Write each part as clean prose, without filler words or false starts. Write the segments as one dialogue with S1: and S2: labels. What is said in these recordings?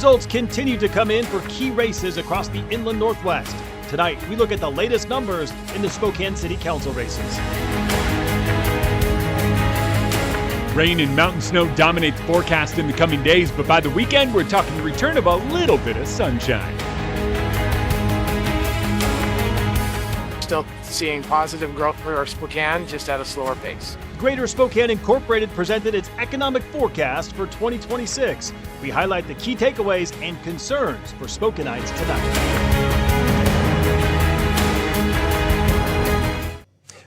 S1: results continue to come in for key races across the inland Northwest. Tonight, we look at the latest numbers in the Spokane City Council races.
S2: Rain and mountain snow dominate the forecast in the coming days, but by the weekend, we're talking the return of a little bit of sunshine.
S3: Still seeing positive growth for Spokane, just at a slower pace.
S1: Greater Spokane Incorporated presented its economic forecast for 2026. We highlight the key takeaways and concerns for Spokaneites tonight.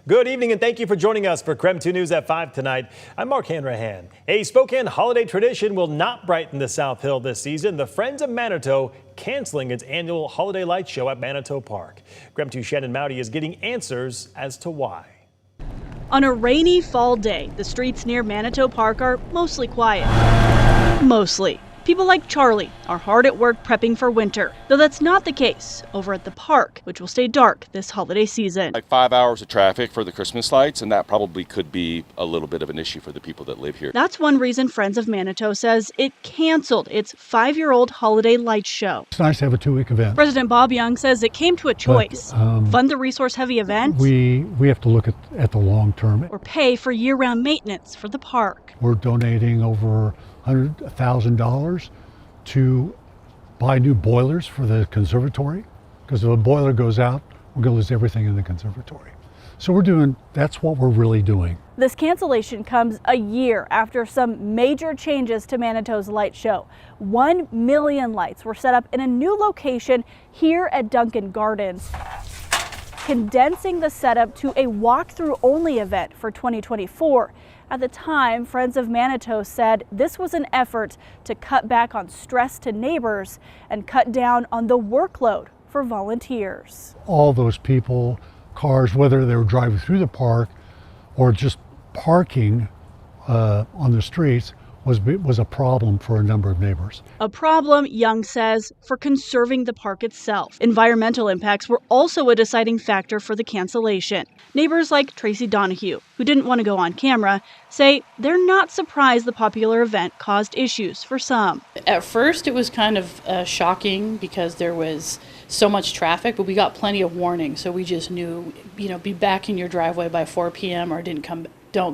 S1: Good evening and thank you for joining us for KREM 2 News at 5 tonight. I'm Mark Hanrahan. A Spokane holiday tradition will not brighten the South Hill this season. The Friends of Manito canceling its annual Holiday Lights show at Manito Park. KREM 2 Shannon Mowdy is getting answers as to why.
S4: On a rainy fall day, the streets near Manito Park are mostly quiet. Mostly. People like Charlie are hard at work prepping for winter, though that's not the case over at the park, which will stay dark this holiday season.
S5: Like 5 hours of traffic for the Christmas lights, and that probably could be a little bit of an issue for the people that live here.
S4: That's one reason Friends of Manito says it canceled its 5-year-old Holiday Lights show.
S6: It's nice to have a 2-week event.
S4: President Bob Young says it came to a choice. Fund the resource-heavy event.
S6: We have to look at the long term.
S4: Or pay for year-round maintenance for the park.
S6: We're donating over $100,000 to buy new boilers for the conservatory, because if a boiler goes out, we're going to lose everything in the conservatory. So that's what we're really doing.
S7: This cancellation comes a year after some major changes to Manito's light show. 1 million lights were set up in a new location here at Duncan Gardens, condensing the setup to a walkthrough only event for 2024. At the time, Friends of Manito said this was an effort to cut back on stress to neighbors and cut down on the workload for volunteers.
S6: All those people, cars, whether they were driving through the park or just parking on the streets, was a problem for a number of neighbors.
S4: A problem, Young says, for conserving the park itself. Environmental impacts were also a deciding factor for the cancellation. Neighbors like Tracy Donahue, who didn't want to go on camera, say they're not surprised the popular event caused issues for some.
S8: At first, it was kind of shocking because there was so much traffic, but we got plenty of warning, so we just knew, be back in your driveway by 4 p.m. or don't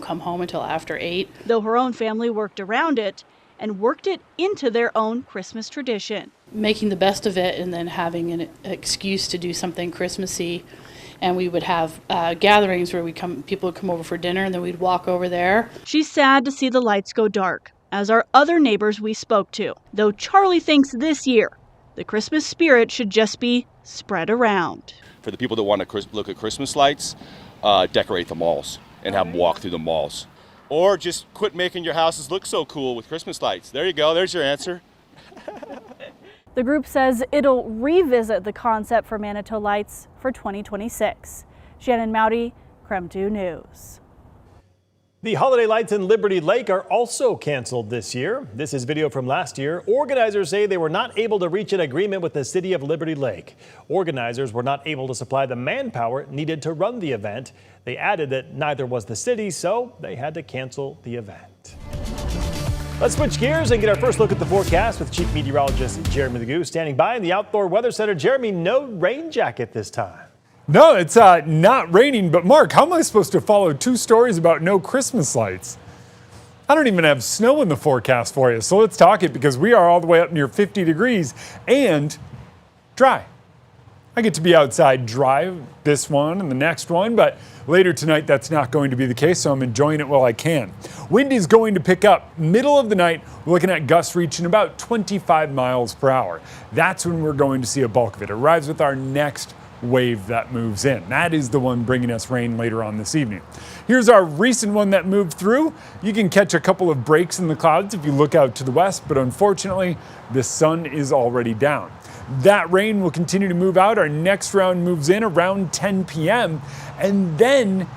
S8: come home until after 8.
S4: Though her own family worked around it and worked it into their own Christmas tradition.
S8: Making the best of it and then having an excuse to do something Christmassy. And we would have gatherings where people would come over for dinner and then we'd walk over there.
S4: She's sad to see the lights go dark, as are other neighbors we spoke to. Though Charlie thinks this year, the Christmas spirit should just be spread around.
S5: For the people that want to look at Christmas lights, decorate the malls and have them walk through the malls. Or just quit making your houses look so cool with Christmas lights. There you go, there's your answer.
S7: The group says it'll revisit the concept for Manito Lights for 2026. Shannon Mowdy, KREM 2 News.
S1: The holiday lights in Liberty Lake are also canceled this year. This is video from last year. Organizers say they were not able to reach an agreement with the city of Liberty Lake. Organizers were not able to supply the manpower needed to run the event. They added that neither was the city, so they had to cancel the event. Let's switch gears and get our first look at the forecast with Chief Meteorologist Jeremy Legoo standing by in the Outdoor Weather Center. Jeremy, no rain jacket this time.
S2: No, it's not raining, but Mark, how am I supposed to follow 2 stories about no Christmas lights? I don't even have snow in the forecast for you, so let's talk it because we are all the way up near 50 degrees and dry. I get to be outside dry this one and the next one, but later tonight that's not going to be the case, so I'm enjoying it while I can. Wind is going to pick up middle of the night. We're looking at gusts reaching about 25 miles per hour. That's when we're going to see a bulk of it. It arrives with our next wave that moves in. That is the one bringing us rain later on this evening. Here's our recent one that moved through. You can catch a couple of breaks in the clouds if you look out to the west, but unfortunately, the sun is already down. That rain will continue to move out. Our next round moves in around 10 p.m. and then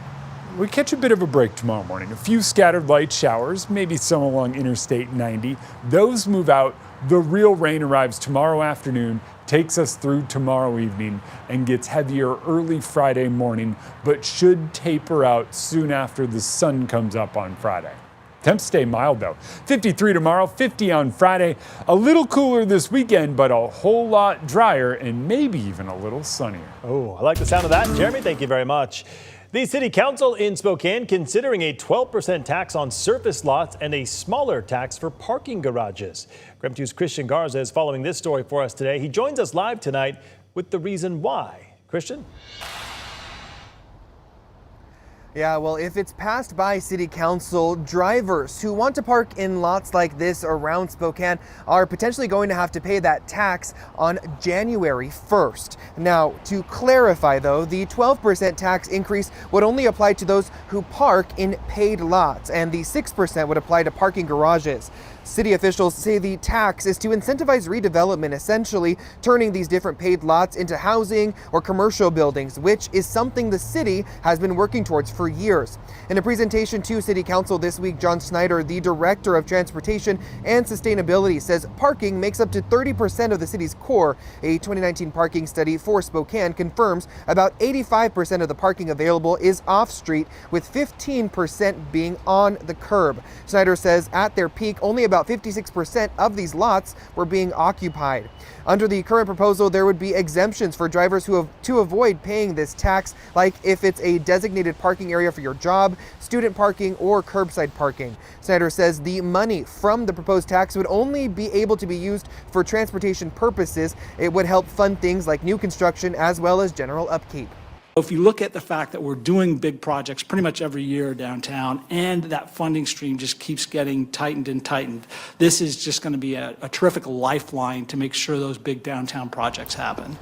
S2: we catch a bit of a break tomorrow morning. A few scattered light showers, maybe some along Interstate 90. Those move out. The real rain arrives tomorrow afternoon, takes us through tomorrow evening, and gets heavier early Friday morning, but should taper out soon after the sun comes up on Friday. Temps stay mild though. 53 tomorrow, 50 on Friday. A little cooler this weekend, but a whole lot drier and maybe even a little sunnier.
S1: Oh, I like the sound of that. Jeremy, thank you very much. The City Council in Spokane considering a 12% tax on surface lots and a smaller tax for parking garages. KREM 2's Christian Garza is following this story for us today. He joins us live tonight with the reason why. Christian?
S9: Yeah, well, if it's passed by City Council, drivers who want to park in lots like this around Spokane are potentially going to have to pay that tax on January 1st. Now, to clarify though, the 12% tax increase would only apply to those who park in paid lots, and the 6% would apply to parking garages. City officials say the tax is to incentivize redevelopment, essentially turning these different paid lots into housing or commercial buildings, which is something the city has been working towards for years. In a presentation to City Council this week, John Snyder, the Director of Transportation and Sustainability, says parking makes up to 30% of the city's core. A 2019 parking study for Spokane confirms about 85% of the parking available is off-street, with 15% being on the curb. Snyder says at their peak, only about 56% of these lots were being occupied. Under the current proposal, there would be exemptions for drivers to avoid paying this tax, like if it's a designated parking area for your job, student parking, or curbside parking. Snyder says the money from the proposed tax would only be able to be used for transportation purposes. It would help fund things like new construction as well as general upkeep.
S10: If you look at the fact that we're doing big projects pretty much every year downtown, and that funding stream just keeps getting tightened and tightened, this is just going to be a terrific lifeline to make sure those big downtown projects happen.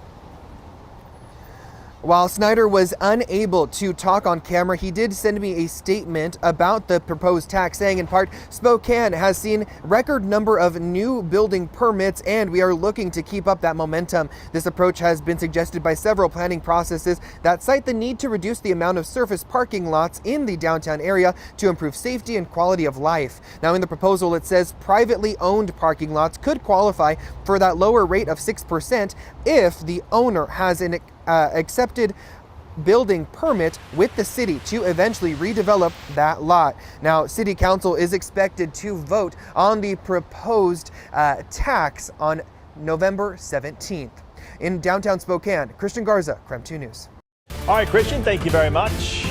S9: While Snyder was unable to talk on camera, he did send me a statement about the proposed tax, saying in part, Spokane has seen record number of new building permits and we are looking to keep up that momentum. This approach has been suggested by several planning processes that cite the need to reduce the amount of surface parking lots in the downtown area to improve safety and quality of life. Now in the proposal, it says privately owned parking lots could qualify for that lower rate of 6% if the owner has an accepted building permit with the city to eventually redevelop that lot. Now, City Council is expected to vote on the proposed tax on November 17th. In downtown Spokane, Christian Garza, KREM 2 News.
S1: All right, Christian, thank you very much.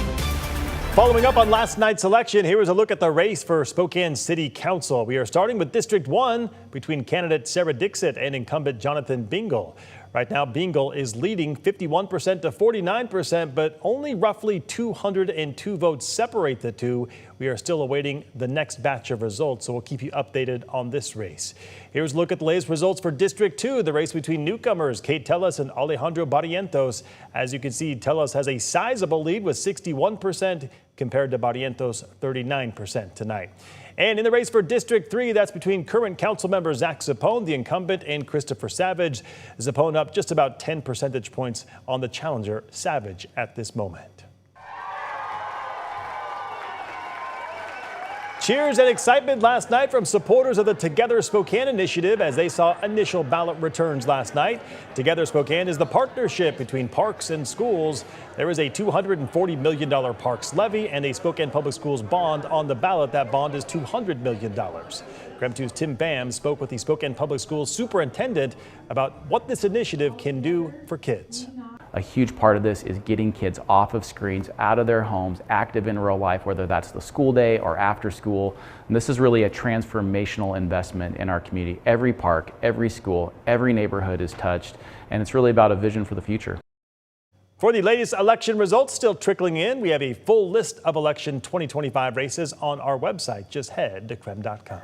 S1: Following up on last night's election, here is a look at the race for Spokane City Council. We are starting with District 1 between candidate Sarah Dixit and incumbent Jonathan Bingle. Right now, Bingle is leading 51% to 49%, but only roughly 202 votes separate the two. We are still awaiting the next batch of results, so we'll keep you updated on this race. Here's a look at the latest results for District 2, the race between newcomers Kate Tellis and Alejandro Barrientos. As you can see, Tellis has a sizable lead with 61% compared to Barrientos' 39% tonight. And in the race for District 3, that's between current council member Zach Zappone, the incumbent, and Christopher Savage. Zappone up just about 10 percentage points on the challenger, Savage, at this moment. Cheers and excitement last night from supporters of the Together Spokane initiative as they saw initial ballot returns last night. Together Spokane is the partnership between parks and schools. There is a $240 million parks levy and a Spokane Public Schools bond on the ballot. That bond is $200 million. KREM 2's Tim Bam spoke with the Spokane Public Schools superintendent about what this initiative can do for kids.
S11: A huge part of this is getting kids off of screens, out of their homes, active in real life, whether that's the school day or after school. And this is really a transformational investment in our community. Every park, every school, every neighborhood is touched, and it's really about a vision for the future.
S1: For the latest election results still trickling in, we have a full list of election 2025 races on our website. Just head to KREM.com.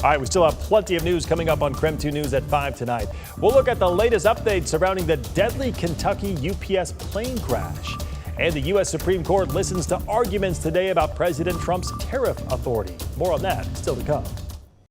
S1: All right, we still have plenty of news coming up on KREM 2 News at 5 tonight. We'll look at the latest updates surrounding the deadly Kentucky UPS plane crash. And the U.S. Supreme Court listens to arguments today about President Trump's tariff authority. More on that still to come.